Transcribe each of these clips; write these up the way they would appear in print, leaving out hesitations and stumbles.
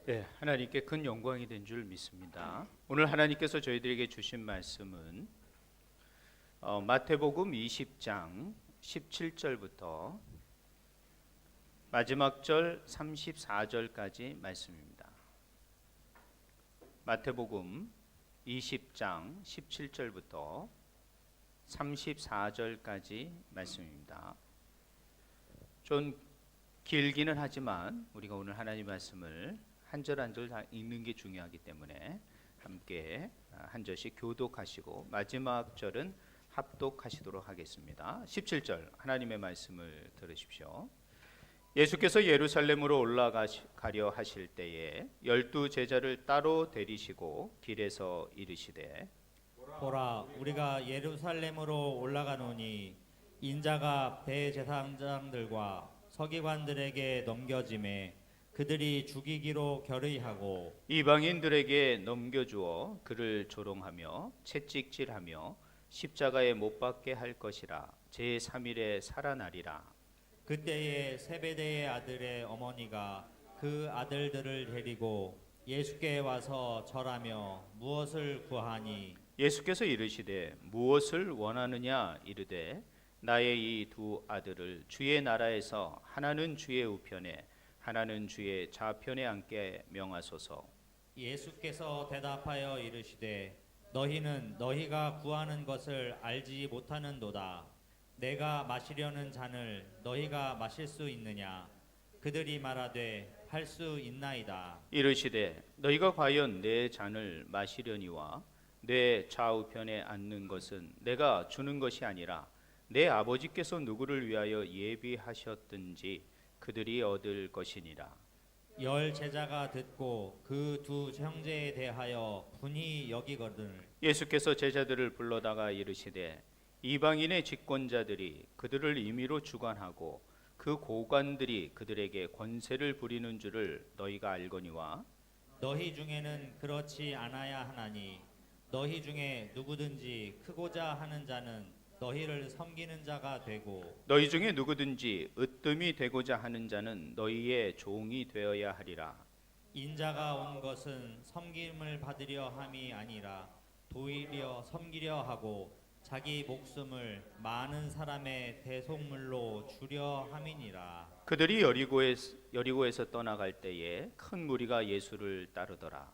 네, 하나님께 큰 영광이 된 줄 믿습니다. 오늘 하나님께서 저희들에게 주신 말씀은 마태복음 20장 17절부터 마지막 절 34절까지 말씀입니다. 마태복음 20장 17절부터 34절까지 말씀입니다. 좀 길기는 하지만 우리가 오늘 하나님 말씀을 한 절 한 절 다 읽는 게 중요하기 때문에 함께 한 절씩 교독하시고 마지막 절은 합독하시도록 하겠습니다. 17절 하나님의 말씀을 들으십시오. 예수께서 예루살렘으로 올라가려 하실 때에 12 제자를 따로 데리시고 길에서 이르시되 보라, 우리가 예루살렘으로 올라가노니 인자가 대제사장들과 서기관들에게 넘겨짐에 그들이 죽이기로 결의하고 이방인들에게 넘겨주어 그를 조롱하며 채찍질하며 십자가에 못 박게 할 것이라. 제3일에 살아나리라. 그때에 세베대의 아들의 어머니가 그 아들들을 데리고 예수께 와서 절하며 무엇을 구하니 예수께서 이르시되 무엇을 원하느냐 이르되 나의 이 두 아들을 주의 나라에서 하나는 주의 우편에 하나는 주의 좌편에 앉게 명하소서. 예수께서 대답하여 이르시되 너희는 너희가 구하는 것을 알지 못하는도다. 내가 마시려는 잔을 너희가 마실 수 있느냐? 그들이 말하되 할 수 있나이다. 이르시되 너희가 과연 내 잔을 마시려니와 내 좌우편에 앉는 것은 내가 주는 것이 아니라 내 아버지께서 누구를 위하여 예비하셨든지 그들이 얻을 것이니라. 열 제자가 듣고 그 두 형제에 대하여 분이 여기거든 예수께서 제자들을 불러다가 이르시되 이방인의 집권자들이 그들을 임의로 주관하고 그 고관들이 그들에게 권세를 부리는 줄을 너희가 알거니와 너희 중에는 그렇지 않아야 하나니 너희 중에 누구든지 크고자 하는 자는 너희를 섬기는 자가 되고 너희 중에 누구든지 으뜸이 되고자 하는 자는 너희의 종이 되어야 하리라. 인자가 온 것은 섬김을 받으려 함이 아니라 도리어 섬기려 하고 자기 목숨을 많은 사람의 대속물로 주려 함이니라. 그들이 여리고에서 떠나갈 때에 큰 무리가 예수를 따르더라.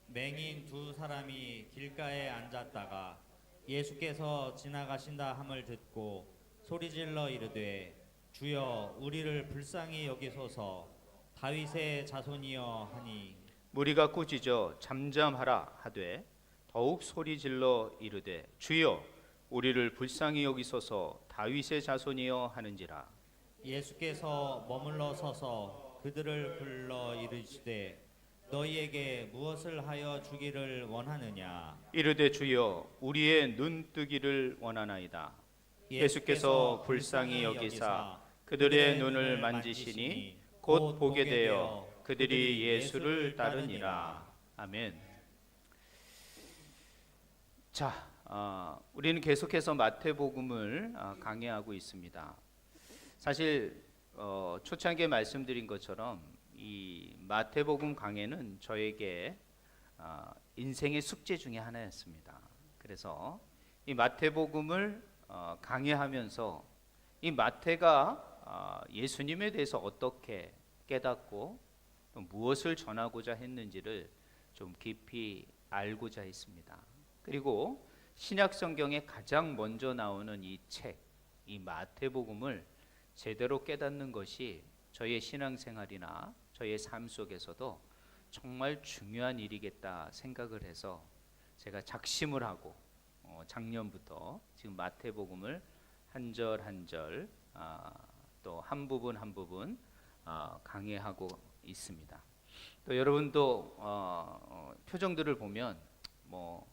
맹인 두 사람이 길가에 앉았다가 예수께서 지나가신다 함을 듣고 소리질러 이르되 주여 우리를 불쌍히 여기소서. 다윗의 자손이여 하니 무리가 꾸짖어 잠잠하라 하되 더욱 소리질러 이르되 주여 우리를 불쌍히 여기소서. 다윗의 자손이여 하는지라. 예수께서 머물러 서서 그들을 불러 이르시되 너희에게 무엇을 하여 주기를 원하느냐? 이르되 주여 우리의 눈 뜨기를 원하나이다. 예수께서 불쌍히 여기사 그들의 눈을 만지시니 곧 보게 되어 그들이 예수를 따르니라. 아멘. 자, 우리는 계속해서 마태복음을 강해하고 있습니다. 사실 초창기에 말씀드린 것처럼 이 마태복음 강해는 저에게 인생의 숙제 중에 하나였습니다. 그래서 이 마태복음을 강해하면서 이 마태가 예수님에 대해서 어떻게 깨닫고 또 무엇을 전하고자 했는지를 좀 깊이 알고자 했습니다. 그리고 신약 성경에 가장 먼저 나오는 이 책, 이 마태복음을 제대로 깨닫는 것이 저의 신앙생활이나 저의 삶 속에서도 정말 중요한 일이겠다 생각을 해서 제가 작심을 하고 작년부터 지금 마태복음을 한 절 한 절 또 한 부분 한 부분 강해하고 있습니다. 또 여러분도 표정들을 보면 뭐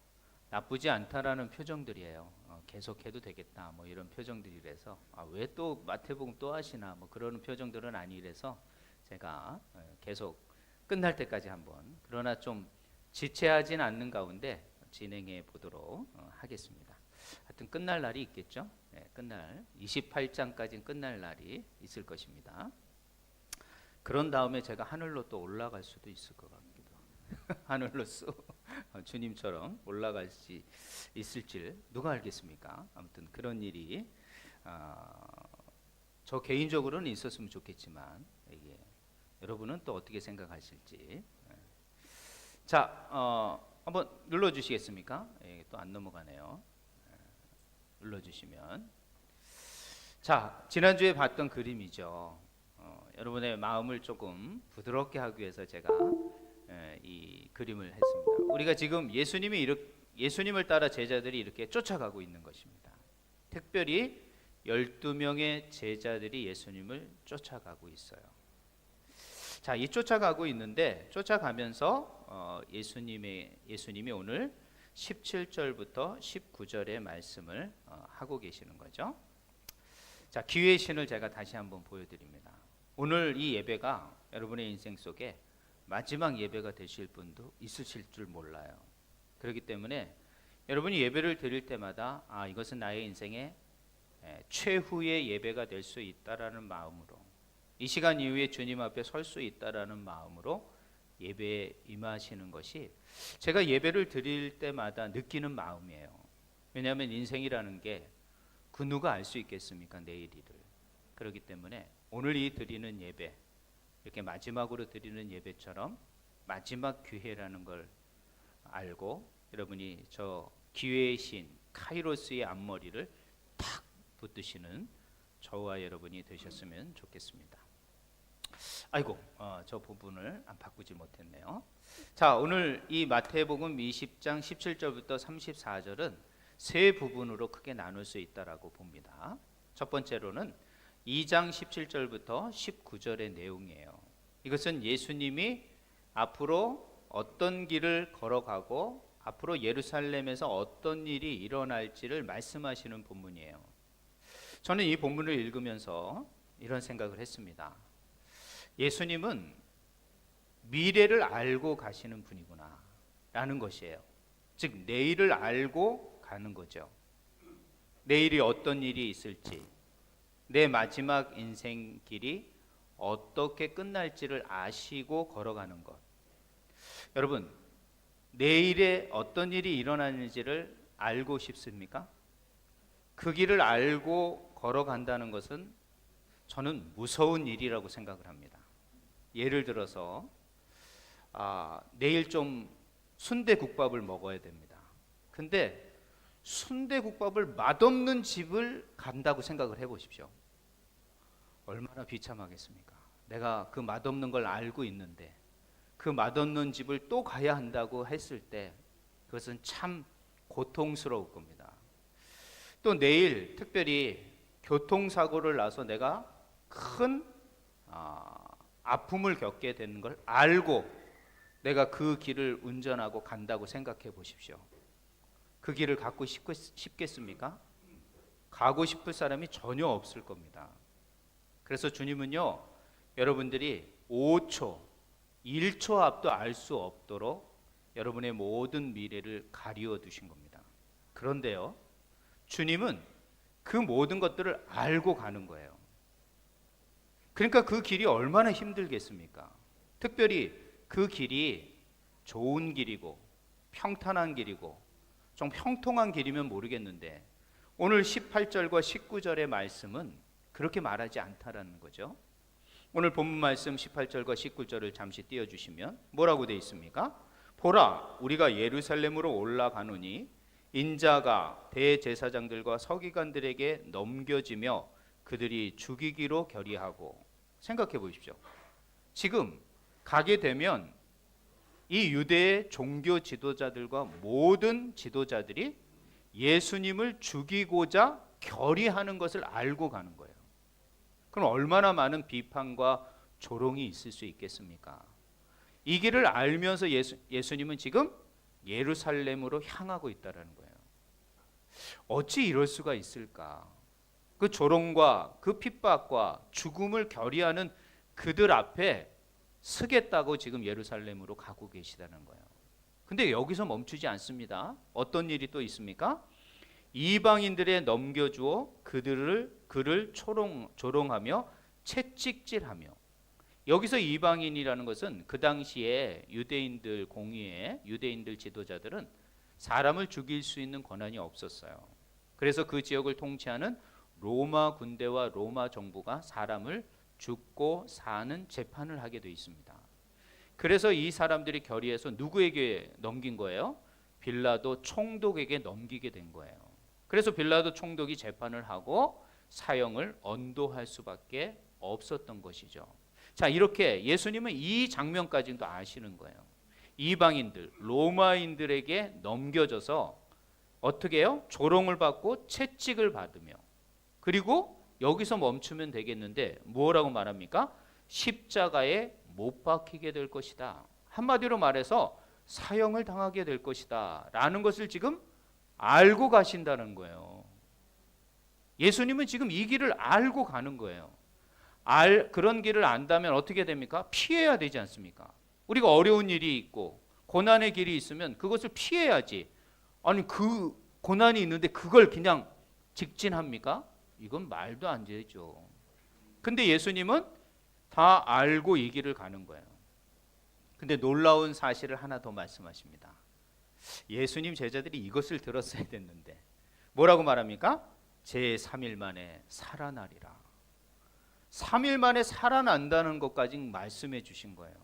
나쁘지 않다라는 표정들이에요. 계속해도 되겠다 뭐 이런 표정들이라서 왜 또 마태복음 또 하시나 뭐 그러는 표정들은 아니라서 제가 계속 끝날 때까지 한번 그러나 좀 지체하진 않는 가운데 진행해 보도록 하겠습니다. 하여튼 끝날 날이 있겠죠. 네, 끝날 28장까지는 끝날 날이 있을 것입니다. 그런 다음에 제가 하늘로 또 올라갈 수도 있을 것 같고 하늘로 쑥 주님처럼 올라갈 수 있을지 누가 알겠습니까? 아무튼 그런 일이 저 개인적으로는 있었으면 좋겠지만 이게 여러분은 또 어떻게 생각하실지. 자, 한번 눌러주시겠습니까? 또 안 넘어가네요. 눌러주시면. 자, 지난주에 봤던 그림이죠. 여러분의 마음을 조금 부드럽게 하기 위해서 제가 이 그림을 했습니다. 우리가 지금 예수님을 따라 제자들이 이렇게 쫓아가고 있는 것입니다. 특별히 12명의 제자들이 예수님을 쫓아가고 있어요. 자, 이 쫓아가고 있는데 쫓아가면서 예수님이 오늘 17절부터 19절의 말씀을 하고 계시는 거죠. 자, 기회의 신을 제가 다시 한번 보여드립니다. 오늘 이 예배가 여러분의 인생 속에 마지막 예배가 되실 분도 있으실 줄 몰라요. 그렇기 때문에 여러분이 예배를 드릴 때마다 이것은 나의 인생의 최후의 예배가 될 수 있다라는 마음으로, 이 시간 이후에 주님 앞에 설 수 있다라는 마음으로 예배에 임하시는 것이 제가 예배를 드릴 때마다 느끼는 마음이에요. 왜냐하면 인생이라는 게 그 누가 알 수 있겠습니까? 내일 일을. 그렇기 때문에 오늘 이 드리는 예배, 이렇게 마지막으로 드리는 예배처럼 마지막 기회라는 걸 알고 여러분이 저 기회의 신 카이로스의 앞머리를 탁 붙드시는 저와 여러분이 되셨으면 좋겠습니다. 아이고, 저 부분을 안 바꾸지 못했네요. 자, 오늘 이 마태복음 20장 17절부터 34절은 세 부분으로 크게 나눌 수 있다라고 봅니다. 첫 번째로는 2장 17절부터 19절의 내용이에요. 이것은 예수님이 앞으로 어떤 길을 걸어가고 앞으로 예루살렘에서 어떤 일이 일어날지를 말씀하시는 본문이에요. 저는 이 본문을 읽으면서 이런 생각을 했습니다. 예수님은 미래를 알고 가시는 분이구나 라는 것이에요. 즉 내일을 알고 가는 거죠. 내일이 어떤 일이 있을지, 내 마지막 인생 길이 어떻게 끝날지를 아시고 걸어가는 것. 여러분, 내일에 어떤 일이 일어나는지를 알고 싶습니까? 그 길을 알고 걸어간다는 것은 저는 무서운 일이라고 생각을 합니다. 예를 들어서 내일 좀 순대국밥을 먹어야 됩니다. 근데 순대국밥을 맛없는 집을 간다고 생각을 해보십시오. 얼마나 비참하겠습니까? 내가 그 맛없는 걸 알고 있는데 그 맛없는 집을 또 가야 한다고 했을 때 그것은 참 고통스러울 겁니다. 또 내일 특별히 교통사고를 나서 내가 큰 아픔을 겪게 되는 걸 알고 내가 그 길을 운전하고 간다고 생각해 보십시오. 그 길을 갖고 싶겠습니까? 가고 싶을 사람이 전혀 없을 겁니다. 그래서 주님은요, 여러분들이 5초, 1초 앞도 알 수 없도록 여러분의 모든 미래를 가리워 두신 겁니다. 그런데요, 주님은 그 모든 것들을 알고 가는 거예요. 그러니까 그 길이 얼마나 힘들겠습니까? 특별히 그 길이 좋은 길이고 평탄한 길이고 좀 형통한 길이면 모르겠는데 오늘 18절과 19절의 말씀은 그렇게 말하지 않다라는 거죠. 오늘 본문 말씀 18절과 19절을 잠시 띄워주시면 뭐라고 되어 있습니까? 보라, 우리가 예루살렘으로 올라가노니 인자가 대제사장들과 서기관들에게 넘겨지며 그들이 죽이기로 결의하고. 생각해 보십시오. 지금 가게 되면 이 유대의 종교 지도자들과 모든 지도자들이 예수님을 죽이고자 결의하는 것을 알고 가는 거예요. 그럼 얼마나 많은 비판과 조롱이 있을 수 있겠습니까? 이 길을 알면서 예수님은 지금 예루살렘으로 향하고 있다는 거예요. 어찌 이럴 수가 있을까? 그 조롱과 그 핍박과 죽음을 결의하는 그들 앞에 서겠다고 지금 예루살렘으로 가고 계시다는 거예요. 근데 여기서 멈추지 않습니다. 어떤 일이 또 있습니까? 이방인들에 넘겨주어 그를 조롱하며 채찍질하며 여기서 이방인이라는 것은 그 당시에 유대인들 공의회, 유대인들 지도자들은 사람을 죽일 수 있는 권한이 없었어요. 그래서 그 지역을 통치하는 로마 군대와 로마 정부가 사람을 죽고 사는 재판을 하게 돼 있습니다. 그래서 이 사람들이 결의해서 누구에게 넘긴 거예요? 빌라도 총독에게 넘기게 된 거예요. 그래서 빌라도 총독이 재판을 하고 사형을 언도할 수밖에 없었던 것이죠. 자, 이렇게 예수님은 이 장면까지도 아시는 거예요. 이방인들, 로마인들에게 넘겨져서 어떻게 해요? 조롱을 받고 채찍을 받으며, 그리고 여기서 멈추면 되겠는데 뭐라고 말합니까? 십자가에 못 박히게 될 것이다. 한마디로 말해서 사형을 당하게 될 것이다 라는 것을 지금 알고 가신다는 거예요. 예수님은 지금 이 길을 알고 가는 거예요. 그런 길을 안다면 어떻게 됩니까? 피해야 되지 않습니까? 우리가 어려운 일이 있고 고난의 길이 있으면 그것을 피해야지. 아니, 그 고난이 있는데 그걸 그냥 직진합니까? 이건 말도 안 되죠. 근데 예수님은 다 알고 이 길을 가는 거예요. 근데 놀라운 사실을 하나 더 말씀하십니다. 예수님 제자들이 이것을 들었어야 됐는데 뭐라고 말합니까? 제 3일 만에 살아나리라. 3일 만에 살아난다는 것까지 말씀해 주신 거예요.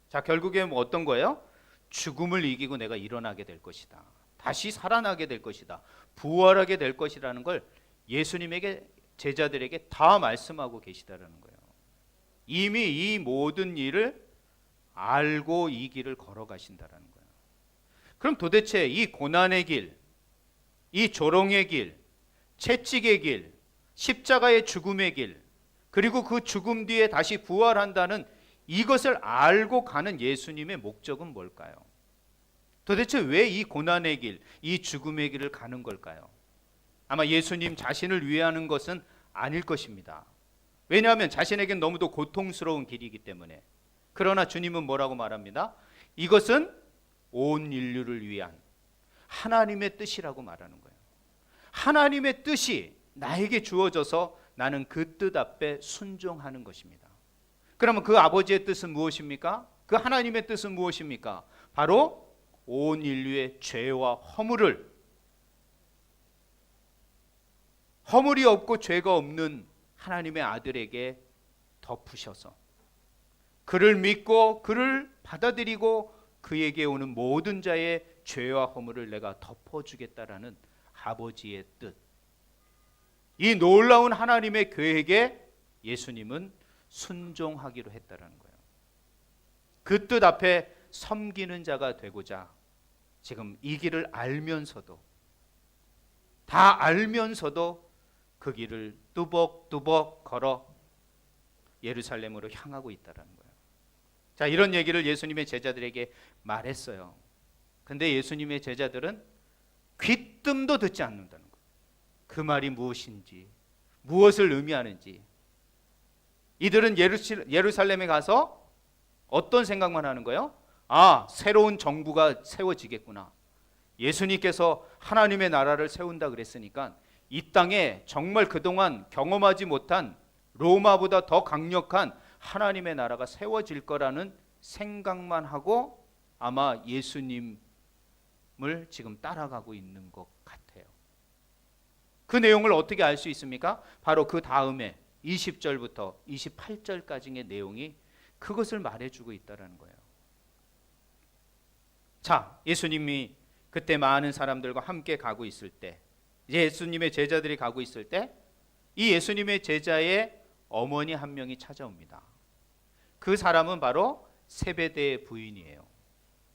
자, 결국에 뭐 어떤 거예요? 죽음을 이기고 내가 일어나게 될 것이다. 다시 살아나게 될 것이다. 부활하게 될 것이라는 걸 예수님에게, 제자들에게 다 말씀하고 계시다라는 거예요. 이미 이 모든 일을 알고 이 길을 걸어가신다라는 거예요. 그럼 도대체 이 고난의 길, 이 조롱의 길, 채찍의 길, 십자가의 죽음의 길, 그리고 그 죽음 뒤에 다시 부활한다는 이것을 알고 가는 예수님의 목적은 뭘까요? 도대체 왜 이 고난의 길, 이 죽음의 길을 가는 걸까요? 아마 예수님 자신을 위하는 것은 아닐 것입니다. 왜냐하면 자신에겐 너무도 고통스러운 길이기 때문에. 그러나 주님은 뭐라고 말합니다? 이것은 온 인류를 위한 하나님의 뜻이라고 말하는 거예요. 하나님의 뜻이 나에게 주어져서 나는 그 뜻 앞에 순종하는 것입니다. 그러면 그 아버지의 뜻은 무엇입니까? 그 하나님의 뜻은 무엇입니까? 바로 온 인류의 죄와 허물이 없고 죄가 없는 하나님의 아들에게 덮으셔서 그를 믿고 그를 받아들이고 그에게 오는 모든 자의 죄와 허물을 내가 덮어주겠다라는 아버지의 뜻. 이 놀라운 하나님의 계획에 예수님은 순종하기로 했다라는 거예요. 그 뜻 앞에 섬기는 자가 되고자 지금 이 길을 알면서도, 다 알면서도 그 길을 뚜벅뚜벅 걸어 예루살렘으로 향하고 있다라는 거예요. 자, 이런 얘기를 예수님의 제자들에게 말했어요. 근데 예수님의 제자들은 귀뜸도 듣지 않는다는 거예요. 그 말이 무엇인지, 무엇을 의미하는지. 이들은 예루살렘에 가서 어떤 생각만 하는 거예요? 아, 새로운 정부가 세워지겠구나. 예수님께서 하나님의 나라를 세운다 그랬으니까 이 땅에 정말 그동안 경험하지 못한 로마보다 더 강력한 하나님의 나라가 세워질 거라는 생각만 하고 아마 예수님을 지금 따라가고 있는 것 같아요. 그 내용을 어떻게 알 수 있습니까? 바로 그 다음에 20절부터 28절까지의 내용이 그것을 말해주고 있다는 거예요. 자, 예수님이 그때 많은 사람들과 함께 가고 있을 때, 예수님의 제자들이 가고 있을 때, 이 예수님의 제자의 어머니 한 명이 찾아옵니다. 그 사람은 바로 세베대의 부인이에요.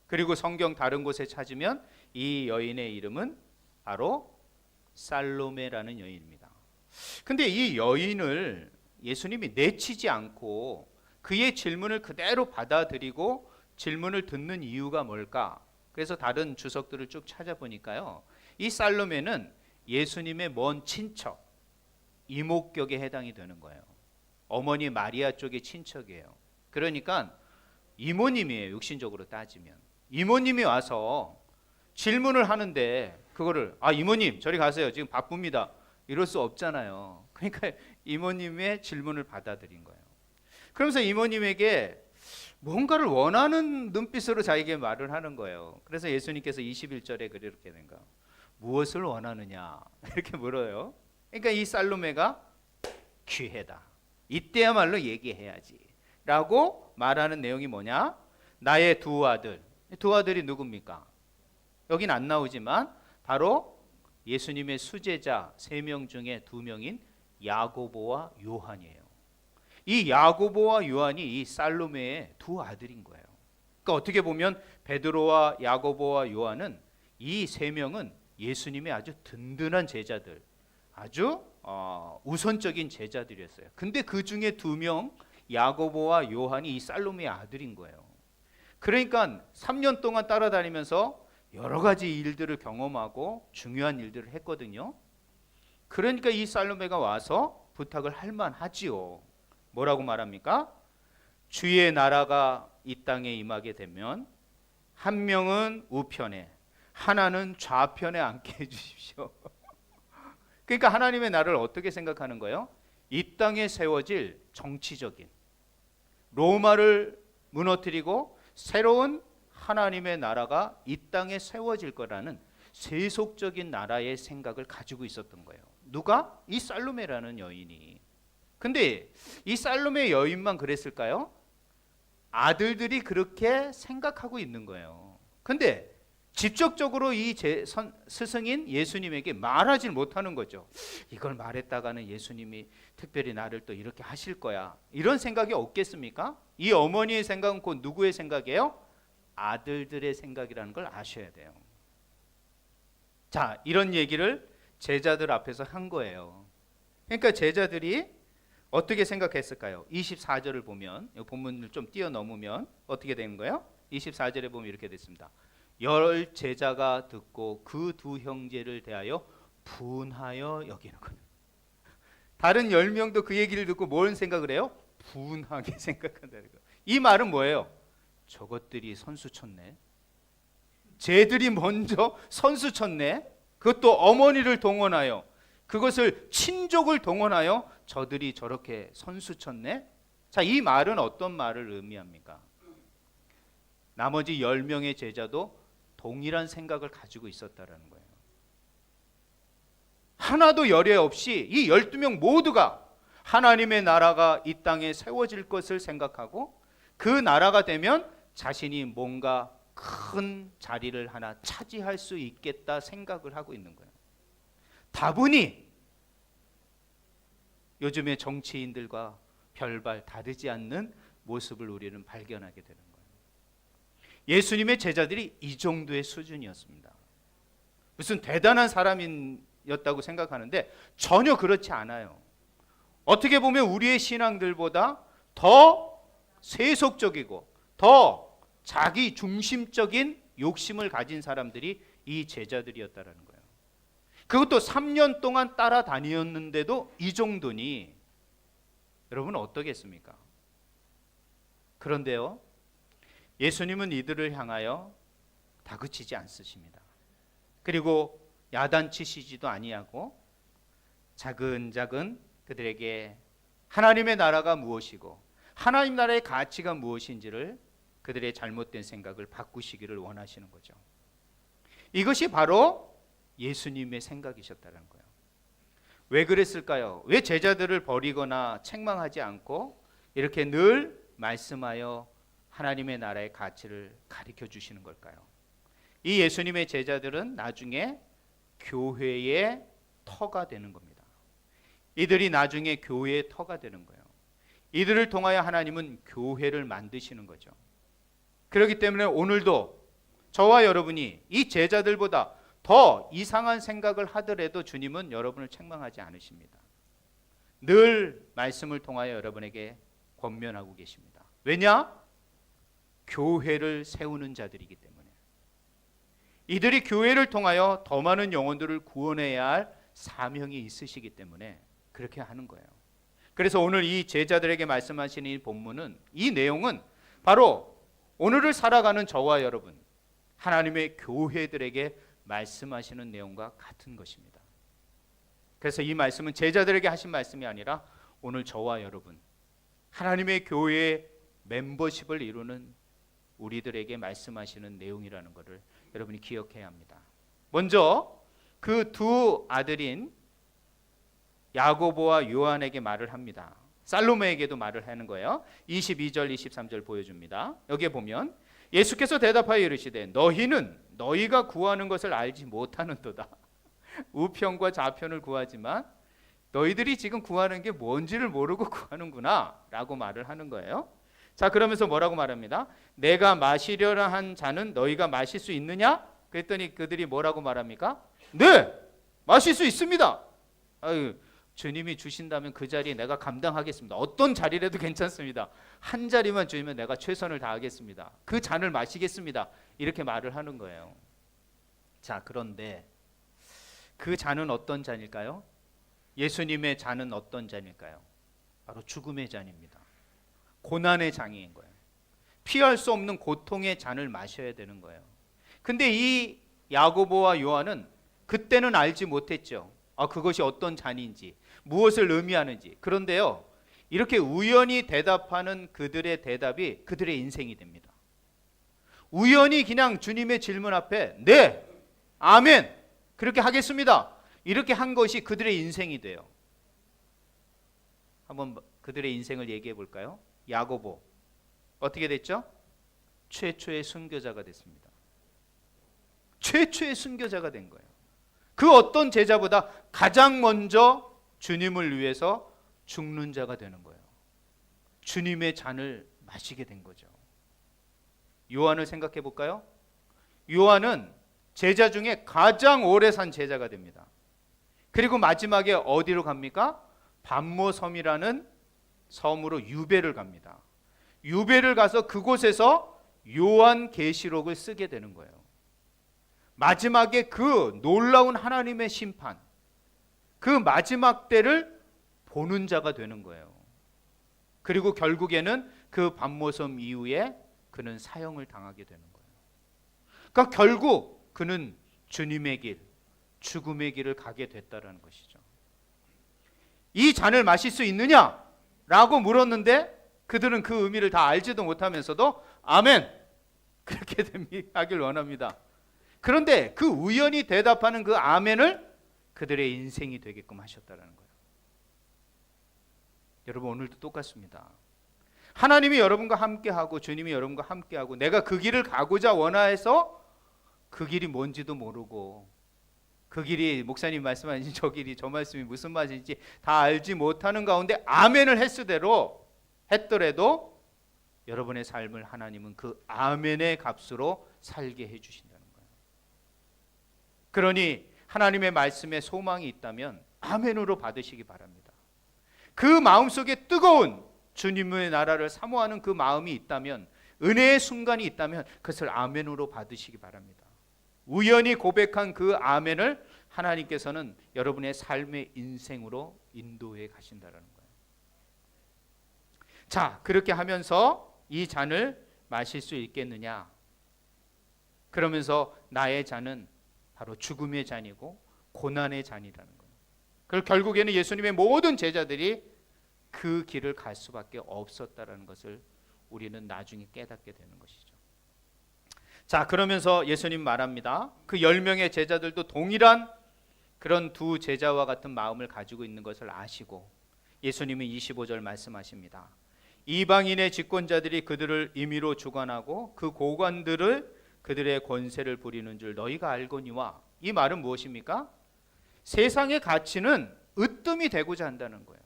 그리고 성경 다른 곳에 찾으면 이 여인의 이름은 바로 살로메라는 여인입니다. 근데 이 여인을 예수님이 내치지 않고 그의 질문을 그대로 받아들이고 질문을 듣는 이유가 뭘까? 그래서 다른 주석들을 쭉 찾아보니까요, 이 살로메는 예수님의 먼 친척, 이목격에 해당이 되는 거예요. 어머니 마리아 쪽의 친척이에요. 그러니까 이모님이에요. 육신적으로 따지면 이모님이 와서 질문을 하는데 그거를 이모님 저리 가세요, 지금 바쁩니다, 이럴 수 없잖아요. 그러니까 이모님의 질문을 받아들인 거예요. 그러면서 이모님에게 뭔가를 원하는 눈빛으로 자기에게 말을 하는 거예요. 그래서 예수님께서 21절에 그렇게 된 거. 무엇을 원하느냐 이렇게 물어요. 그러니까 이 살로메가 기회다. 이때야말로 얘기해야지 라고 말하는 내용이 뭐냐? 나의 두 아들. 두 아들이 누굽니까? 여긴 안 나오지만 바로 예수님의 수제자 3명 중에 2명인 야고보와 요한이에요. 이 야고보와 요한이 이 살로메의 두 아들인 거예요. 그러니까 어떻게 보면 베드로와 야고보와 요한은 이 3명은 예수님의 아주 든든한 제자들, 아주 우선적인 제자들이었어요. 근데 그 중에 2명 야고보와 요한이 이 살로메의 아들인 거예요. 그러니까 3년 동안 따라다니면서 여러 가지 일들을 경험하고 중요한 일들을 했거든요. 그러니까 이 살로메가 와서 부탁을 할 만하지요. 뭐라고 말합니까? 주의 나라가 이 땅에 임하게 되면 한 명은 우편에 하나는 좌편에 앉게 해주십시오. 그러니까 하나님의 나라를 어떻게 생각하는 거예요? 이 땅에 세워질 정치적인 로마를 무너뜨리고 새로운 하나님의 나라가 이 땅에 세워질 거라는 세속적인 나라의 생각을 가지고 있었던 거예요. 누가? 이 살로메라는 여인이. 근데 이 살로메 여인만 그랬을까요? 아들들이 그렇게 생각하고 있는 거예요. 근데 직접적으로 이 스승인 예수님에게 말하지 못하는 거죠. 이걸 말했다가는 예수님이 특별히 나를 또 이렇게 하실 거야. 이런 생각이 없겠습니까? 이 어머니의 생각은 곧 누구의 생각이에요? 아들들의 생각이라는 걸 아셔야 돼요. 자, 이런 얘기를 제자들 앞에서 한 거예요. 그러니까 제자들이 어떻게 생각했을까요? 24절을 보면, 이 본문을 좀 뛰어넘으면 어떻게 되는 거예요? 24절에 보면 이렇게 됐습니다. 10 제자가 듣고 그 두 형제를 대하여 분하여 여기는 거예요. 다른 10명도 그 얘기를 듣고 뭔 생각을 해요? 분하게 생각한다는 거예요. 이 말은 뭐예요? 저것들이 선수 쳤네. 쟤들이 먼저 선수 쳤네. 그것도 어머니를 동원하여, 그것을 친족을 동원하여 저들이 저렇게 선수 쳤네. 자, 이 말은 어떤 말을 의미합니까? 나머지 10명의 제자도 동일한 생각을 가지고 있었다라는 거예요. 하나도 열애 없이 이 12명 모두가 하나님의 나라가 이 땅에 세워질 것을 생각하고 그 나라가 되면 자신이 뭔가 큰 자리를 하나 차지할 수 있겠다 생각을 하고 있는 거예요. 다분히 요즘의 정치인들과 별반 다르지 않는 모습을 우리는 발견하게 되는 거예요. 예수님의 제자들이 이 정도의 수준이었습니다. 무슨 대단한 사람이었다고 생각하는데 전혀 그렇지 않아요. 어떻게 보면 우리의 신앙들보다 더 세속적이고 더 자기 중심적인 욕심을 가진 사람들이 이 제자들이었다라는 거예요. 그것도 3년 동안 따라다녔는데도 이 정도니 여러분 어떠겠습니까? 그런데요, 예수님은 이들을 향하여 다그치지 않으십니다. 그리고 야단치시지도 아니하고 차근차근 그들에게 하나님의 나라가 무엇이고 하나님 나라의 가치가 무엇인지를 그들의 잘못된 생각을 바꾸시기를 원하시는 거죠. 이것이 바로 예수님의 생각이셨다는 거예요. 왜 그랬을까요? 왜 제자들을 버리거나 책망하지 않고 이렇게 늘 말씀하여 하나님의 나라의 가치를 가르쳐 주시는 걸까요? 이 예수님의 제자들은 나중에 교회의 터가 되는 겁니다. 이들이 나중에 교회의 터가 되는 거예요. 이들을 통하여 하나님은 교회를 만드시는 거죠. 그렇기 때문에 오늘도 저와 여러분이 이 제자들보다 더 이상한 생각을 하더라도 주님은 여러분을 책망하지 않으십니다. 늘 말씀을 통하여 여러분에게 권면하고 계십니다. 왜냐? 교회를 세우는 자들이기 때문에. 이들이 교회를 통하여 더 많은 영혼들을 구원해야 할 사명이 있으시기 때문에 그렇게 하는 거예요. 그래서 오늘 이 제자들에게 말씀하시는 이 본문은, 이 내용은 바로 오늘을 살아가는 저와 여러분, 하나님의 교회들에게 말씀하시는 내용과 같은 것입니다. 그래서 이 말씀은 제자들에게 하신 말씀이 아니라 오늘 저와 여러분, 하나님의 교회의 멤버십을 이루는 우리들에게 말씀하시는 내용이라는 것을 여러분이 기억해야 합니다. 먼저 그 두 아들인 야고보와 요한에게 말을 합니다. 살로메에게도 말을 하는 거예요. 22절 23절 보여줍니다. 여기에 보면 예수께서 대답하여 이르시되 너희는 너희가 구하는 것을 알지 못하는도다. 우편과 좌편을 구하지만 너희들이 지금 구하는 게 뭔지를 모르고 구하는구나 라고 말을 하는 거예요. 자, 그러면서 뭐라고 말합니다. 내가 마시려라 한 잔은 너희가 마실 수 있느냐? 그랬더니 그들이 뭐라고 말합니까? 네, 마실 수 있습니다. 아유, 주님이 주신다면 그 자리에 내가 감당하겠습니다. 어떤 자리라도 괜찮습니다. 한 자리만 주면 내가 최선을 다하겠습니다. 그 잔을 마시겠습니다. 이렇게 말을 하는 거예요. 자, 그런데 그 잔은 어떤 잔일까요? 예수님의 잔은 어떤 잔일까요? 바로 죽음의 잔입니다. 고난의 잔인 거예요. 피할 수 없는 고통의 잔을 마셔야 되는 거예요. 근데 이 야고보와 요한은 그때는 알지 못했죠. 그것이 어떤 잔인지, 무엇을 의미하는지. 그런데요, 이렇게 우연히 대답하는 그들의 대답이 그들의 인생이 됩니다. 우연히 그냥 주님의 질문 앞에 네, 아멘, 그렇게 하겠습니다, 이렇게 한 것이 그들의 인생이 돼요. 한번 그들의 인생을 얘기해 볼까요? 야고보 어떻게 됐죠? 최초의 순교자가 됐습니다. 최초의 순교자가 된 거예요. 그 어떤 제자보다 가장 먼저 주님을 위해서 죽는 자가 되는 거예요. 주님의 잔을 마시게 된 거죠. 요한을 생각해 볼까요? 요한은 제자 중에 가장 오래 산 제자가 됩니다. 그리고 마지막에 어디로 갑니까? 반모섬이라는 섬으로 유배를 갑니다. 유배를 가서 그곳에서 요한계시록을 쓰게 되는 거예요. 마지막에 그 놀라운 하나님의 심판, 그 마지막 때를 보는 자가 되는 거예요. 그리고 결국에는 그 반모섬 이후에 그는 사형을 당하게 되는 거예요. 그러니까 결국 그는 주님의 길, 죽음의 길을 가게 됐다는 것이죠. 이 잔을 마실 수 있느냐? 라고 물었는데 그들은 그 의미를 다 알지도 못하면서도 아멘, 그렇게 하길 원합니다. 그런데 그 우연히 대답하는 그 아멘을 그들의 인생이 되게끔 하셨다는 거예요. 여러분, 오늘도 똑같습니다. 하나님이 여러분과 함께하고 주님이 여러분과 함께하고 내가 그 길을 가고자 원하여서 그 길이 뭔지도 모르고 그 길이 목사님 말씀하신 저 길이 저 말씀이 무슨 말인지 다 알지 못하는 가운데 아멘을 했더라도 여러분의 삶을 하나님은 그 아멘의 값으로 살게 해주신다는 거예요. 그러니 하나님의 말씀에 소망이 있다면 아멘으로 받으시기 바랍니다. 그 마음속에 뜨거운 주님의 나라를 사모하는 그 마음이 있다면, 은혜의 순간이 있다면 그것을 아멘으로 받으시기 바랍니다. 우연히 고백한 그 아멘을 하나님께서는 여러분의 삶의 인생으로 인도해 가신다는 거예요. 자, 그렇게 하면서 이 잔을 마실 수 있겠느냐? 그러면서 나의 잔은 바로 죽음의 잔이고 고난의 잔이라는 거예요. 그리고 결국에는 예수님의 모든 제자들이 그 길을 갈 수밖에 없었다라는 것을 우리는 나중에 깨닫게 되는 것이죠. 자, 그러면서 예수님 말합니다. 그 10명의 제자들도 동일한 그런 두 제자와 같은 마음을 가지고 있는 것을 아시고 예수님은 25절 말씀하십니다. 이방인의 집권자들이 그들을 임의로 주관하고 그 고관들을 그들의 권세를 부리는 줄 너희가 알거니와. 이 말은 무엇입니까? 세상의 가치는 으뜸이 되고자 한다는 거예요.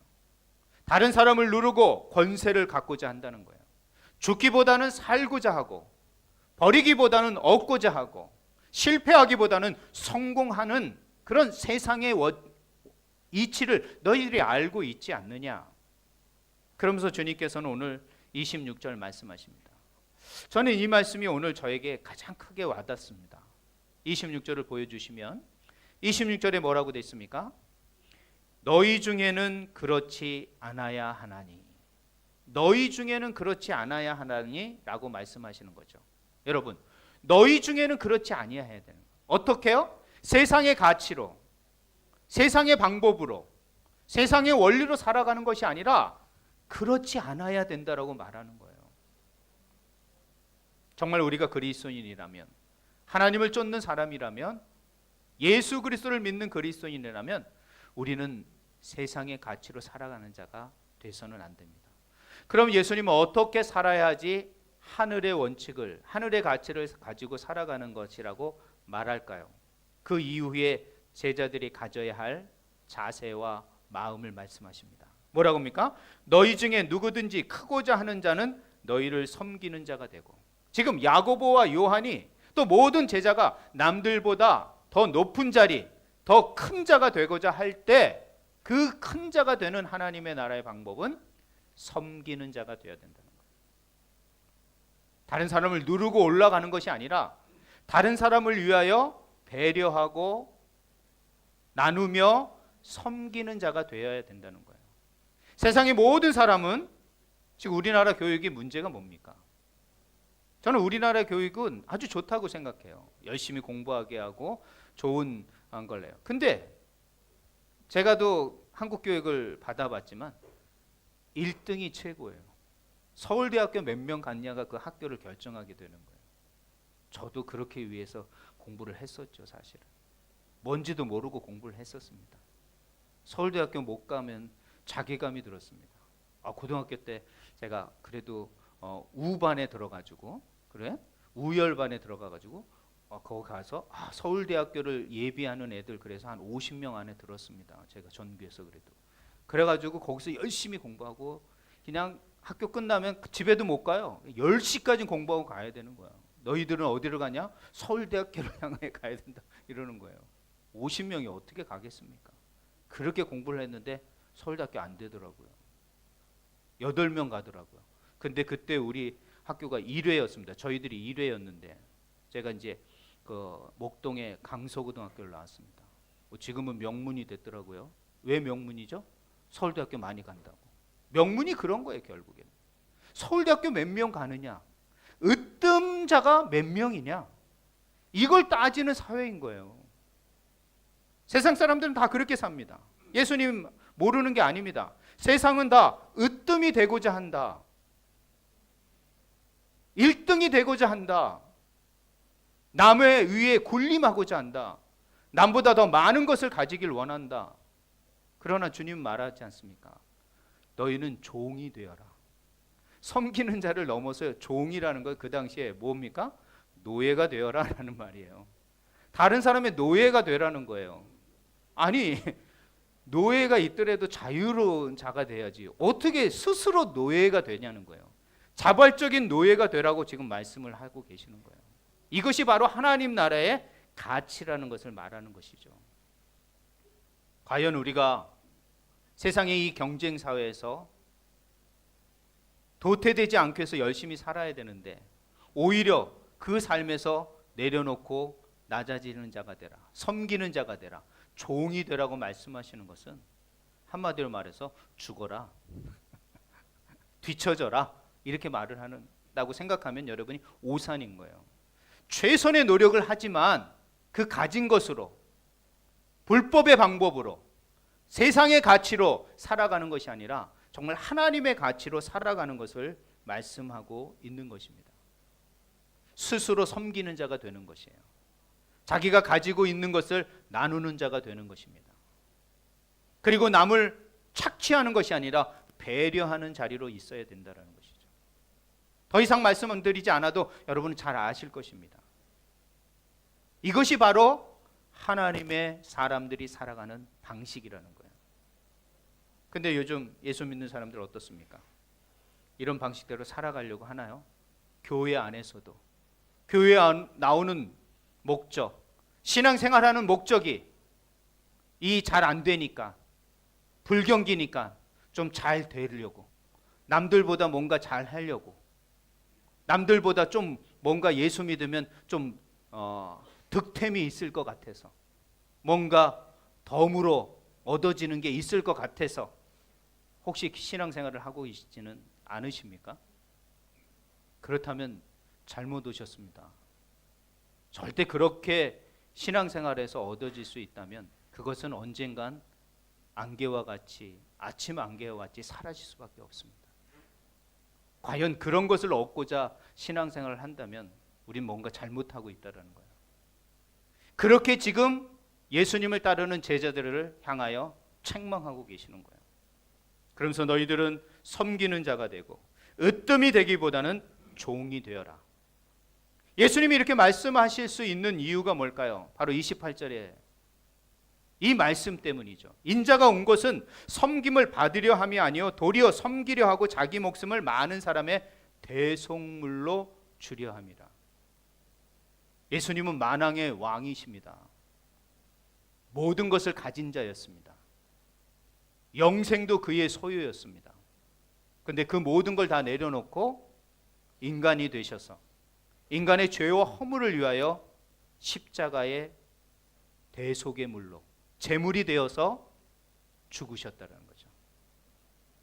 다른 사람을 누르고 권세를 갖고자 한다는 거예요. 죽기보다는 살고자 하고, 버리기보다는 얻고자 하고, 실패하기보다는 성공하는 그런 세상의 이치를 너희들이 알고 있지 않느냐. 그러면서 주님께서는 오늘 26절 말씀하십니다. 저는 이 말씀이 오늘 저에게 가장 크게 와닿습니다. 26절을 보여주시면 26절에 뭐라고 되어 있습니까? 너희 중에는 그렇지 않아야 하나니. 너희 중에는 그렇지 않아야 하나니 라고 말씀하시는 거죠. 여러분, 너희 중에는 그렇지 아니어야 되는 거예요. 어떻게요? 세상의 가치로, 세상의 방법으로, 세상의 원리로 살아가는 것이 아니라 그렇지 않아야 된다라고 말하는 거예요. 정말 우리가 그리스도인이라면, 하나님을 쫓는 사람이라면, 예수 그리스도를 믿는 그리스도인이라면 우리는 세상의 가치로 살아가는 자가 돼서는 안 됩니다. 그럼 예수님은 어떻게 살아야지 하늘의 원칙을, 하늘의 가치를 가지고 살아가는 것이라고 말할까요? 그 이후에 제자들이 가져야 할 자세와 마음을 말씀하십니다. 뭐라고 합니까? 너희 중에 누구든지 크고자 하는 자는 너희를 섬기는 자가 되고, 지금 야고보와 요한이 또 모든 제자가 남들보다 더 높은 자리, 더 큰 자가 되고자 할 때 그 큰 자가 되는 하나님의 나라의 방법은 섬기는 자가 되어야 된다는 거예요. 다른 사람을 누르고 올라가는 것이 아니라 다른 사람을 위하여 배려하고 나누며 섬기는 자가 되어야 된다는 거예요. 세상의 모든 사람은, 지금 우리나라 교육의 문제가 뭡니까? 저는 우리나라 교육은 아주 좋다고 생각해요. 열심히 공부하게 하고 좋은 걸래요. 근데 제가 또 한국 교육을 받아봤지만 1등이 최고예요. 서울대학교 몇 명 갔냐가 그 학교를 결정하게 되는 거예요. 저도 그렇게 위해서 공부를 했었죠, 사실은. 뭔지도 모르고 공부를 했었습니다. 서울대학교 못 가면 자괴감이 들었습니다. 고등학교 때 제가 그래도 우반에 들어가지고, 그래? 우열반에 들어가가지고 거기 가서 서울대학교를 예비하는 애들 그래서 한 50명 안에 들었습니다. 제가 전교에서 그래가지고 거기서 열심히 공부하고 그냥 학교 끝나면 집에도 못 가요. 10시까지 공부하고 가야 되는 거야. 너희들은 어디를 가냐? 서울대학교를 향해 가야 된다 이러는 거예요. 50명이 어떻게 가겠습니까? 그렇게 공부를 했는데 서울대학교 안 되더라고요. 8명 가더라고요. 근데 그때 우리 학교가 1회였습니다. 저희들이 1회였는데 제가 이제 그 목동의 강서고등학교를 나왔습니다. 지금은 명문이 됐더라고요. 왜 명문이죠? 서울대학교 많이 간다고. 명문이 그런 거예요, 결국에는. 서울대학교 몇 명 가느냐, 으뜸자가 몇 명이냐, 이걸 따지는 사회인 거예요. 세상 사람들은 다 그렇게 삽니다. 예수님 모르는 게 아닙니다. 세상은 다 으뜸이 되고자 한다, 1등이 되고자 한다, 남의 위에 군림하고자 한다, 남보다 더 많은 것을 가지길 원한다. 그러나 주님 말하지 않습니까? 너희는 종이 되어라. 섬기는 자를 넘어서 종이라는 건 그 당시에 뭡니까? 노예가 되어라 라는 말이에요. 다른 사람의 노예가 되라는 거예요. 아니, 노예가 있더라도 자유로운 자가 돼야지 어떻게 스스로 노예가 되냐는 거예요. 자발적인 노예가 되라고 지금 말씀을 하고 계시는 거예요. 이것이 바로 하나님 나라의 가치라는 것을 말하는 것이죠. 과연 우리가 세상의 이 경쟁 사회에서 도태되지 않기 위해서 열심히 살아야 되는데 오히려 그 삶에서 내려놓고 낮아지는 자가 되라, 섬기는 자가 되라, 종이 되라고 말씀하시는 것은 한마디로 말해서 죽어라, 뒤처져라 이렇게 말을 한다고 생각하면 여러분이 오산인 거예요. 최선의 노력을 하지만 그 가진 것으로, 불법의 방법으로, 세상의 가치로 살아가는 것이 아니라 정말 하나님의 가치로 살아가는 것을 말씀하고 있는 것입니다. 스스로 섬기는 자가 되는 것이에요. 자기가 가지고 있는 것을 나누는 자가 되는 것입니다. 그리고 남을 착취하는 것이 아니라 배려하는 자리로 있어야 된다는 것이죠. 더 이상 말씀은 드리지 않아도 여러분은 잘 아실 것입니다. 이것이 바로 하나님의 사람들이 살아가는 방식이라는 거예요. 근데 요즘 예수 믿는 사람들 어떻습니까? 이런 방식대로 살아가려고 하나요? 교회 안에서도 교회에 나오는 목적, 신앙생활하는 목적이 이 잘 안 되니까, 불경기니까 좀 잘 되려고, 남들보다 뭔가 잘 하려고, 남들보다 좀 뭔가 예수 믿으면 좀 득템이 있을 것 같아서, 뭔가 덤으로 얻어지는 게 있을 것 같아서 혹시 신앙생활을 하고 계시지는 않으십니까? 그렇다면 잘못 오셨습니다. 절대 그렇게 신앙생활에서 얻어질 수 있다면 그것은 언젠간 안개와 같이, 아침 안개와 같이 사라질 수밖에 없습니다. 과연 그런 것을 얻고자 신앙생활을 한다면 우린 뭔가 잘못하고 있다는 거예요. 그렇게 지금 예수님을 따르는 제자들을 향하여 책망하고 계시는 거예요. 그러면서 너희들은 섬기는 자가 되고 으뜸이 되기보다는 종이 되어라. 예수님이 이렇게 말씀하실 수 있는 이유가 뭘까요? 바로 28절에 이 말씀 때문이죠. 인자가 온 것은 섬김을 받으려 함이 아니요 도리어 섬기려 하고 자기 목숨을 많은 사람의 대속물로 주려 함이라. 예수님은 만왕의 왕이십니다. 모든 것을 가진 자였습니다. 영생도 그의 소유였습니다. 그런데 그 모든 걸 다 내려놓고 인간이 되셔서 인간의 죄와 허물을 위하여 십자가의 대속의 물로 제물이 되어서 죽으셨다는 거죠.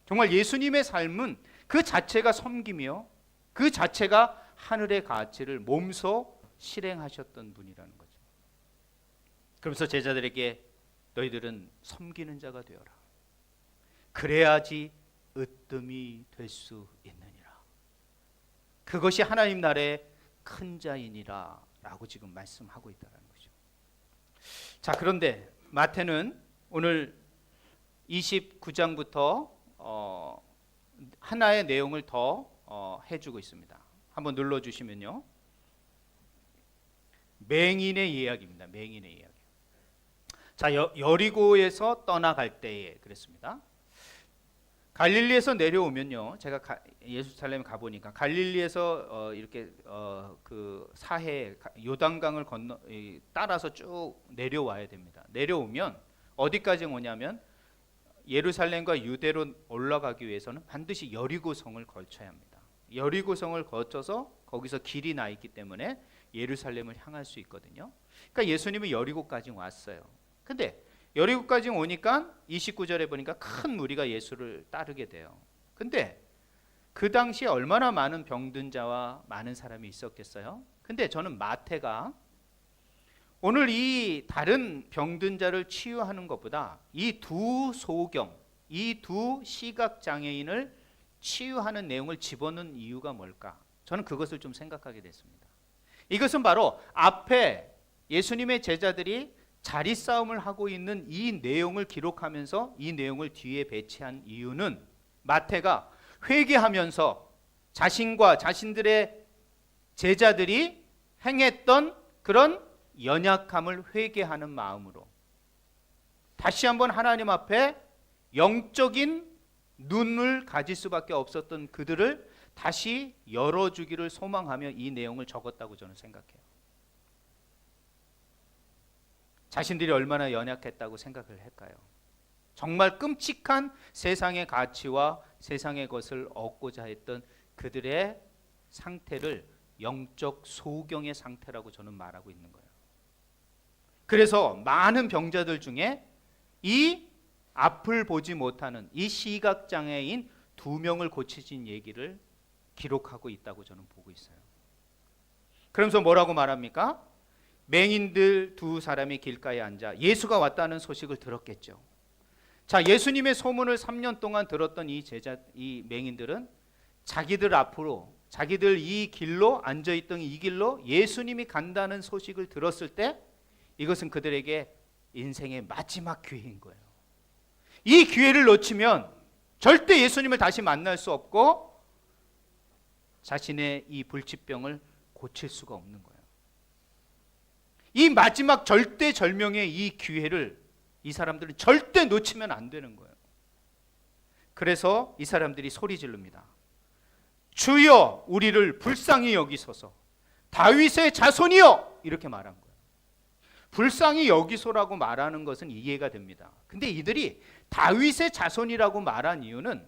정말 예수님의 삶은 그 자체가 섬김이요, 그 자체가 하늘의 가치를 몸소 실행하셨던 분이라는 거죠. 그러면서 제자들에게 너희들은 섬기는 자가 되어라. 그래야지 으뜸이 될 수 있느니라. 그것이 하나님 나라의 큰 자이니라 라고 지금 말씀하고 있다는 거죠. 자, 그런데 마태는 오늘 29장부터 하나의 내용을 더 해주고 있습니다. 한번 눌러주시면요. 맹인의 이야기입니다. 맹인의 이야기. 자, 여리고에서 떠나갈 때에 그랬습니다. 갈릴리에서 내려오면요, 제가 예루살렘 가보니까 갈릴리에서 이렇게 그 사해 요단강을 따라서 쭉 내려와야 됩니다. 내려오면 어디까지 오냐면 예루살렘과 유대로 올라가기 위해서는 반드시 여리고성을 거쳐야 합니다. 여리고성을 거쳐서 거기서 길이 나 있기 때문에 예루살렘을 향할 수 있거든요. 그러니까 예수님이 여리고까지 왔어요. 근데 여리고까지 오니까 29절에 보니까 큰 무리가 예수를 따르게 돼요. 근데 그 당시에 얼마나 많은 병든 자와 많은 사람이 있었겠어요? 근데 저는 마태가 오늘 이 다른 병든 자를 치유하는 것보다 이 두 소경, 이 두 시각 장애인을 치유하는 내용을 집어넣은 이유가 뭘까? 저는 그것을 좀 생각하게 됐습니다. 이것은 바로 앞에 예수님의 제자들이 자리 싸움을 하고 있는 이 내용을 기록하면서 이 내용을 뒤에 배치한 이유는 마태가 회개하면서 자신과 자신들의 제자들이 행했던 그런 연약함을 회개하는 마음으로 다시 한번 하나님 앞에 영적인 눈을 가질 수밖에 없었던 그들을 다시 열어주기를 소망하며 이 내용을 적었다고 저는 생각해요. 자신들이 얼마나 연약했다고 생각을 할까요? 정말 끔찍한 세상의 가치와 세상의 것을 얻고자 했던 그들의 상태를 영적 소경의 상태라고 저는 말하고 있는 거예요. 그래서 많은 병자들 중에 이 앞을 보지 못하는 이 시각장애인 2명을 고치신 얘기를 기록하고 있다고 저는 보고 있어요. 그러면서 뭐라고 말합니까? 맹인들 두 사람이 길가에 앉아 예수가 왔다는 소식을 들었겠죠. 자, 예수님의 소문을 3년 동안 들었던 이 맹인들은 자기들 앞으로, 자기들 이 길로 앉아있던 이 길로 예수님이 간다는 소식을 들었을 때 이것은 그들에게 인생의 마지막 기회인 거예요. 이 기회를 놓치면 절대 예수님을 다시 만날 수 없고 자신의 이 불치병을 고칠 수가 없는 거예요. 이 마지막 절대절명의 이 기회를 이 사람들은 절대 놓치면 안 되는 거예요. 그래서 이 사람들이 소리 지릅니다. 주여 우리를 불쌍히 여기소서, 다윗의 자손이여, 이렇게 말한 거예요. 불쌍히 여기소라고 말하는 것은 이해가 됩니다. 근데 이들이 다윗의 자손이라고 말한 이유는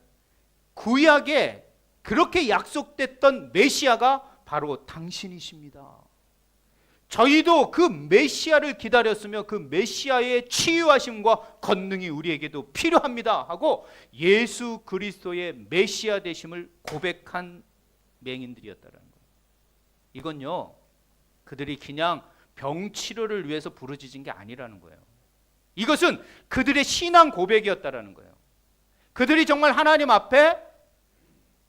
구약에 그렇게 약속됐던 메시아가 바로 당신이십니다. 저희도 그 메시아를 기다렸으며 그 메시아의 치유하심과 권능이 우리에게도 필요합니다 하고 예수 그리스도의 메시아 되심을 고백한 맹인들이었다는 거예요. 이건요, 그들이 그냥 병치료를 위해서 부르짖은 게 아니라는 거예요. 이것은 그들의 신앙 고백이었다라는 거예요. 그들이 정말 하나님 앞에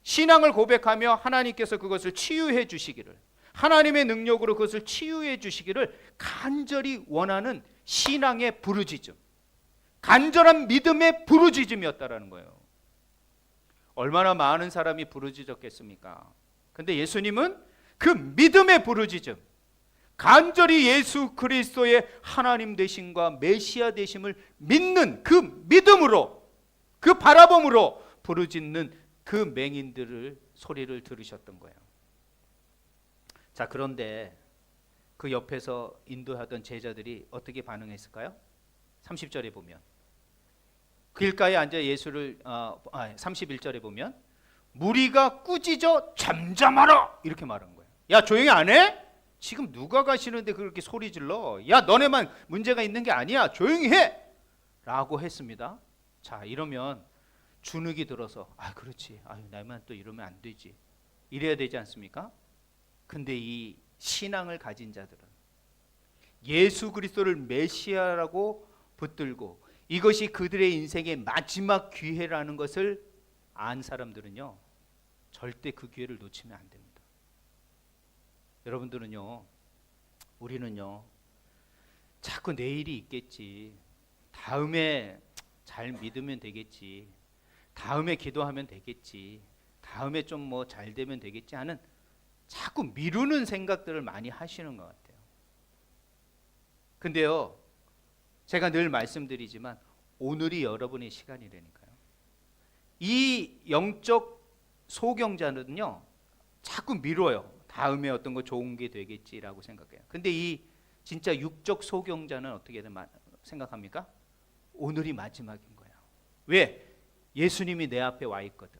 신앙을 고백하며 하나님께서 그것을 치유해 주시기를, 하나님의 능력으로 그것을 치유해 주시기를 간절히 원하는 신앙의 부르짖음, 간절한 믿음의 부르짖음이었다라는 거예요. 얼마나 많은 사람이 부르짖었겠습니까? 근데 예수님은 그 믿음의 부르짖음, 간절히 예수 그리스도의 하나님 되심과 메시아 되심을 믿는 그 믿음으로, 그 바라봄으로 부르짖는 그 맹인들을 소리를 들으셨던 거예요. 자, 그런데 그 옆에서 인도하던 제자들이 어떻게 반응했을까요? 30절에 보면 길가에 앉아 예수를 31절에 보면 무리가 꾸짖어 잠잠하라 이렇게 말한 거예요. 야, 조용히 안 해? 지금 누가 가시는데 그렇게 소리 질러? 야, 너네만 문제가 있는 게 아니야. 조용히 해! 라고 했습니다. 자, 이러면 주눅이 들어서 그렇지. 나만 또 이러면 안 되지. 이래야 되지 않습니까? 근데 이 신앙을 가진 자들은 예수 그리스도를 메시아라고 붙들고 이것이 그들의 인생의 마지막 기회라는 것을 안 사람들은요, 절대 그 기회를 놓치면 안 됩니다. 여러분들은요, 우리는요, 자꾸 내일이 있겠지, 다음에 잘 믿으면 되겠지, 다음에 기도하면 되겠지, 다음에 좀 뭐 잘 되면 되겠지 하는 자꾸 미루는 생각들을 많이 하시는 것 같아요. 근데요, 제가 늘 말씀드리지만 오늘이 여러분의 시간이라니까요. 이 영적 소경자는요, 자꾸 미뤄요. 다음에 어떤 거 좋은 게 되겠지라고 생각해요. 근데 이 진짜 육적 소경자는 어떻게 생각합니까? 오늘이 마지막인 거예요. 왜? 예수님이 내 앞에 와 있거든.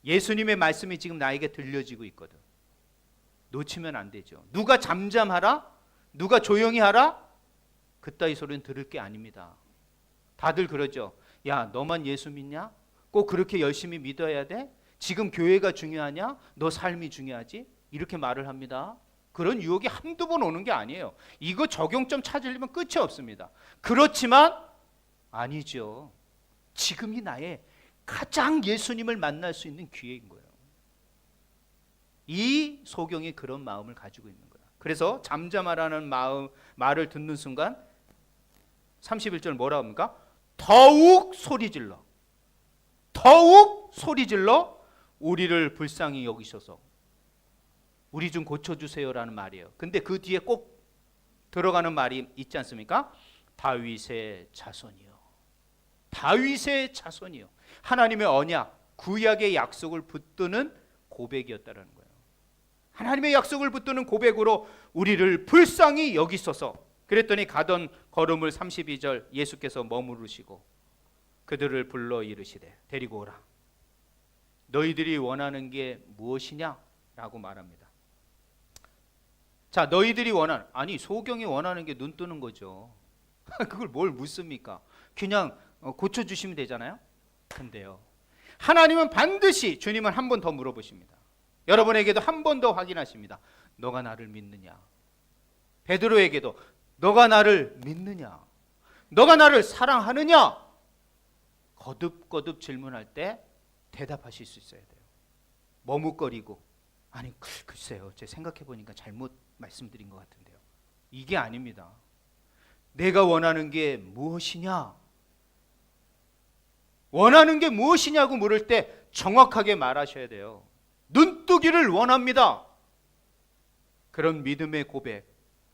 예수님의 말씀이 지금 나에게 들려지고 있거든. 놓치면 안 되죠. 누가 잠잠하라? 누가 조용히 하라? 그따위 소리는 들을 게 아닙니다. 다들 그러죠. 야, 너만 예수 믿냐? 꼭 그렇게 열심히 믿어야 돼? 지금 교회가 중요하냐? 너 삶이 중요하지? 이렇게 말을 합니다. 그런 유혹이 한두 번 오는 게 아니에요. 이거 적용점 찾으려면 끝이 없습니다. 그렇지만 아니죠. 지금이 나의 가장 예수님을 만날 수 있는 기회인 거예요. 이 소경이 그런 마음을 가지고 있는 거예요. 그래서 잠잠하라는 말을 듣는 순간 31절 뭐라고 합니까? 더욱 소리질러, 더욱 소리질러 우리를 불쌍히 여기셔서 우리 좀 고쳐주세요라는 말이에요. 근데 그 뒤에 꼭 들어가는 말이 있지 않습니까? 다윗의 자손이요, 다윗의 자손이요. 하나님의 언약, 구약의 약속을 붙드는 고백이었다는 거예요. 하나님의 약속을 붙드는 고백으로 우리를 불쌍히 여기소서. 그랬더니 가던 걸음을 32절 예수께서 머무르시고 그들을 불러 이르시되 데리고 오라. 너희들이 원하는 게 무엇이냐? 라고 말합니다. 자, 너희들이 원하는, 아니 소경이 원하는 게 눈 뜨는 거죠. 그걸 뭘 묻습니까? 그냥 고쳐주시면 되잖아요. 근데요, 하나님은 반드시, 주님은 한 번 더 물어보십니다. 여러분에게도 한 번 더 확인하십니다. 너가 나를 믿느냐? 베드로에게도 너가 나를 믿느냐? 너가 나를 사랑하느냐? 거듭거듭 질문할 때 대답하실 수 있어야 돼요. 머뭇거리고 아니 글쎄요, 제 생각해 보니까 잘못 말씀드린 것 같은데요. 이게 아닙니다. 내가 원하는 게 무엇이냐? 원하는 게 무엇이냐고 물을 때 정확하게 말하셔야 돼요. 눈뜨기를 원합니다. 그런 믿음의 고백,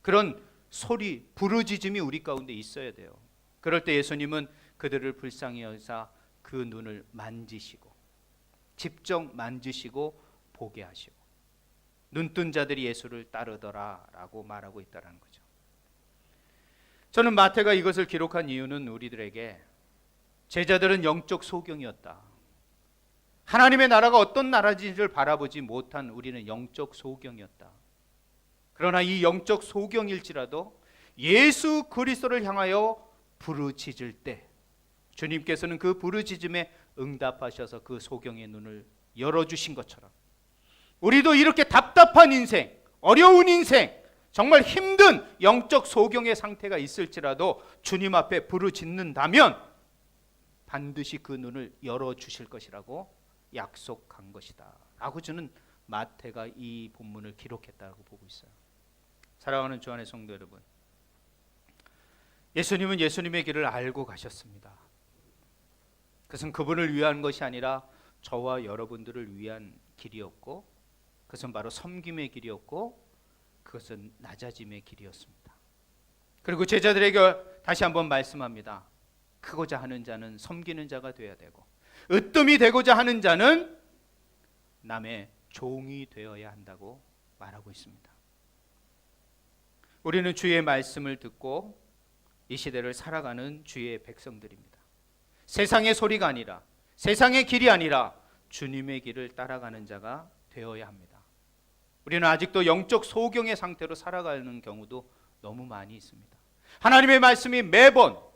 그런 소리, 부르짖음이 우리 가운데 있어야 돼요. 그럴 때 예수님은 그들을 불쌍히 여사 그 눈을 만지시고, 직접 만지시고 보게 하시고, 눈뜬 자들이 예수를 따르더라 라고 말하고 있다는 거죠. 저는 마태가 이것을 기록한 이유는 우리들에게 제자들은 영적 소경이었다, 하나님의 나라가 어떤 나라인지를 바라보지 못한 우리는 영적 소경이었다. 그러나 이 영적 소경일지라도 예수 그리스도를 향하여 부르짖을 때 주님께서는 그 부르짖음에 응답하셔서 그 소경의 눈을 열어주신 것처럼 우리도 이렇게 답답한 인생, 어려운 인생, 정말 힘든 영적 소경의 상태가 있을지라도 주님 앞에 부르짖는다면 반드시 그 눈을 열어주실 것이라고 약속한 것이다 라고 저는 마태가 이 본문을 기록했다고 보고 있어요. 사랑하는 주 안의 성도 여러분, 예수님은 예수님의 길을 알고 가셨습니다. 그것은 그분을 위한 것이 아니라 저와 여러분들을 위한 길이었고, 그것은 바로 섬김의 길이었고, 그것은 낮아짐의 길이었습니다. 그리고 제자들에게 다시 한번 말씀합니다. 크고자 하는 자는 섬기는 자가 되어야 되고, 으뜸이 되고자 하는 자는 남의 종이 되어야 한다고 말하고 있습니다. 우리는 주의 말씀을 듣고 이 시대를 살아가는 주의 백성들입니다. 세상의 소리가 아니라, 세상의 길이 아니라 주님의 길을 따라가는 자가 되어야 합니다. 우리는 아직도 영적 소경의 상태로 살아가는 경우도 너무 많이 있습니다. 하나님의 말씀이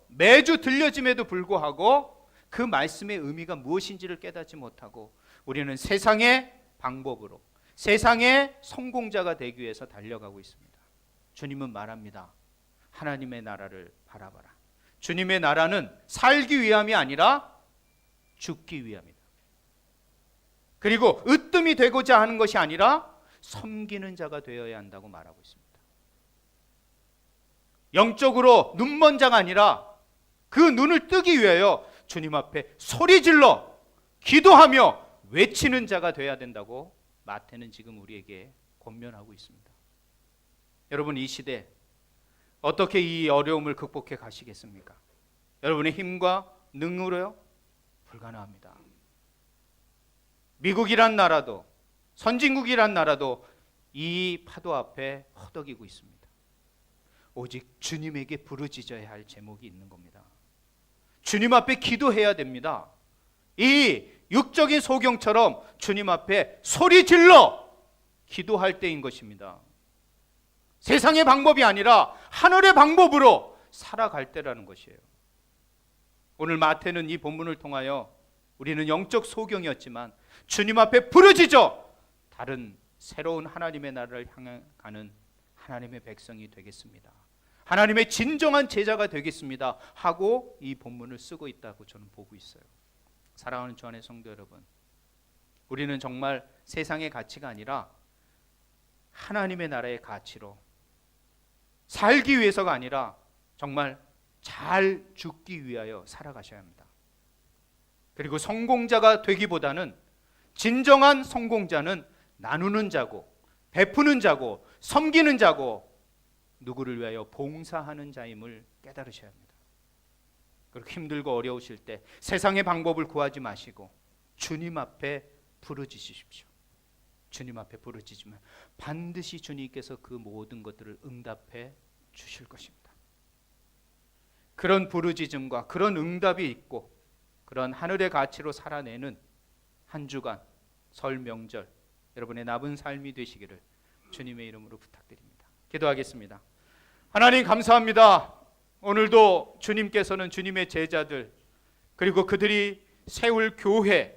매주 들려짐에도 불구하고 그 말씀의 의미가 무엇인지를 깨닫지 못하고 우리는 세상의 방법으로, 세상의 성공자가 되기 위해서 달려가고 있습니다. 주님은 말합니다. 하나님의 나라를 바라봐라. 주님의 나라는 살기 위함이 아니라 죽기 위함이다. 그리고 으뜸이 되고자 하는 것이 아니라 섬기는 자가 되어야 한다고 말하고 있습니다. 영적으로 눈먼 자가 아니라 그 눈을 뜨기 위하여 주님 앞에 소리질러 기도하며 외치는 자가 되어야 된다고 마태는 지금 우리에게 권면하고 있습니다. 여러분, 이 시대 어떻게 이 어려움을 극복해 가시겠습니까? 여러분의 힘과 능으로요? 불가능합니다. 미국이란 나라도, 선진국이란 나라도 이 파도 앞에 허덕이고 있습니다. 오직 주님에게 부르짖어야 할 제목이 있는 겁니다. 주님 앞에 기도해야 됩니다. 이 육적인 소경처럼 주님 앞에 소리 질러 기도할 때인 것입니다. 세상의 방법이 아니라 하늘의 방법으로 살아갈 때라는 것이에요. 오늘 마태는 이 본문을 통하여 우리는 영적 소경이었지만 주님 앞에 부르짖어 다른 새로운 하나님의 나라를 향해 가는 하나님의 백성이 되겠습니다. 하나님의 진정한 제자가 되겠습니다 하고 이 본문을 쓰고 있다고 저는 보고 있어요. 사랑하는 주 안의 성도 여러분, 우리는 정말 세상의 가치가 아니라 하나님의 나라의 가치로 살기 위해서가 아니라 정말 잘 죽기 위하여 살아가셔야 합니다. 그리고 성공자가 되기보다는 진정한 성공자는 나누는 자고 베푸는 자고 섬기는 자고 누구를 위하여 봉사하는 자임을 깨달으셔야 합니다. 그리고 힘들고 어려우실 때 세상의 방법을 구하지 마시고 주님 앞에 부르짖으십시오. 주님 앞에 부르짖으면 반드시 주님께서 그 모든 것들을 응답해 주실 것입니다. 그런 부르짖음과 그런 응답이 있고 그런 하늘의 가치로 살아내는 한 주간 설 명절 여러분의 남은 삶이 되시기를 주님의 이름으로 부탁드립니다. 기도하겠습니다. 하나님 감사합니다. 오늘도 주님께서는 주님의 제자들 그리고 그들이 세울 교회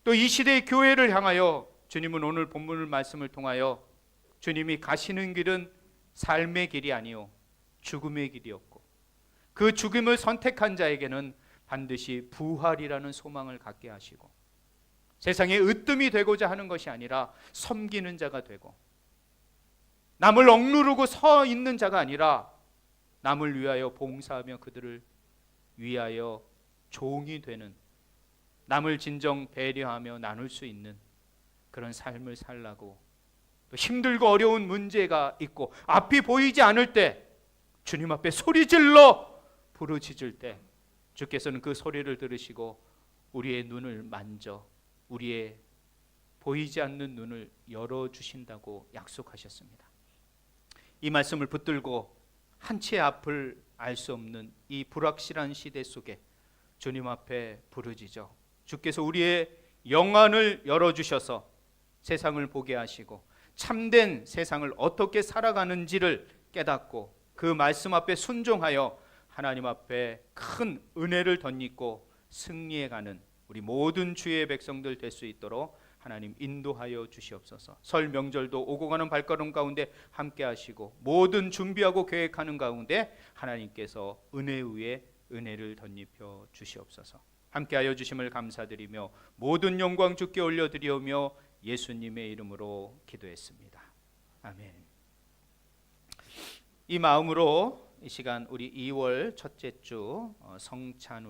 또 이 시대의 교회를 향하여 주님은 오늘 본문을 말씀을 통하여 주님이 가시는 길은 삶의 길이 아니요 죽음의 길이었고 그 죽음을 선택한 자에게는 반드시 부활이라는 소망을 갖게 하시고 세상에 으뜸이 되고자 하는 것이 아니라 섬기는 자가 되고 남을 억누르고 서 있는 자가 아니라 남을 위하여 봉사하며 그들을 위하여 종이 되는 남을 진정 배려하며 나눌 수 있는 그런 삶을 살라고 또 힘들고 어려운 문제가 있고 앞이 보이지 않을 때 주님 앞에 소리질러 부르짖을 때 주께서는 그 소리를 들으시고 우리의 눈을 만져 우리의 보이지 않는 눈을 열어주신다고 약속하셨습니다. 이 말씀을 붙들고 한치의 앞을 알 수 없는 이 불확실한 시대 속에 주님 앞에 부르짖어 주께서 우리의 영안을 열어주셔서 세상을 보게 하시고 참된 세상을 어떻게 살아가는지를 깨닫고 그 말씀 앞에 순종하여 하나님 앞에 큰 은혜를 덧입고 승리해가는 우리 모든 주의 백성들 될 수 있도록 하나님 인도하여 주시옵소서. 설 명절도 오고 가는 발걸음 가운데 함께 하시고 모든 준비하고 계획하는 가운데 하나님께서 은혜 위에 은혜를 덧입혀 주시옵소서. 함께하여 주심을 감사드리며 모든 영광 주께 올려드리오며 예수님의 이름으로 기도했습니다. 아멘. 이 마음으로 이 시간 우리 2월 첫째 주 성찬으로